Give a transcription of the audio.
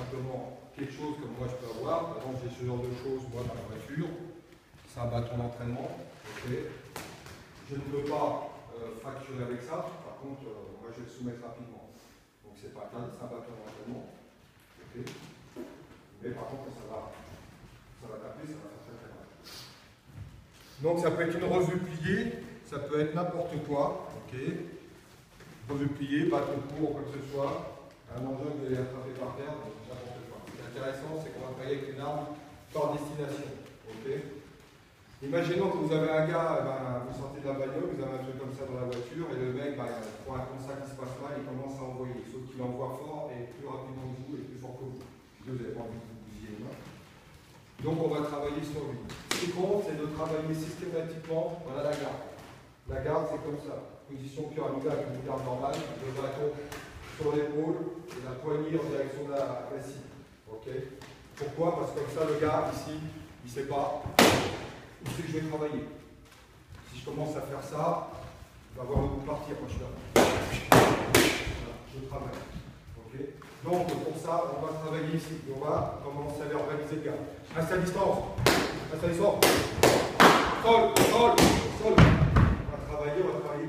simplement quelque chose comme moi je peux avoir. Par exemple, j'ai ce genre de choses, moi, dans la voiture. C'est un bâton d'entraînement. Okay. Je ne peux pas fracturer avec ça. Par contre, moi, je vais le soumettre rapidement. Donc, c'est pas interdit, c'est un bâton d'entraînement. Okay. Mais par contre, ça va taper, ça va faire très très mal. Donc, ça peut être une revue pliée, ça peut être n'importe quoi. Okay. Revue pliée, bâton court, quoi que ce soit. Un engin de les attraper par terre, n'importe quoi. Ce qui est intéressant, c'est qu'on va travailler avec une arme par destination. Okay. Imaginons que vous avez un gars, vous sortez de la bagnole, vous avez un truc comme ça dans la voiture, et le mec, il prend un constat qui se passe mal, il commence à envoyer. Sauf qu'il envoie fort et plus rapidement que vous et plus fort que vous. Vous n'avez pas envie de vous bousiller les mains. Donc on va travailler sur lui. Ce qui compte, c'est de travailler systématiquement, voilà la garde. La garde, c'est comme ça. Position pyramidale avec une garde normale, le bâton sur l'épaule et la poignée en direction de la cible. Okay. Pourquoi? Parce que comme ça, le gars, ici, il ne sait pas où c'est que je vais travailler. Si je commence à faire ça, il va voir le coup partir quand je suis là. Voilà, je travaille. Okay. Donc, pour ça, on va travailler ici. On va commencer à verbaliser le gars. Reste à distance. Reste à distance. Sol, sol, sol. On va travailler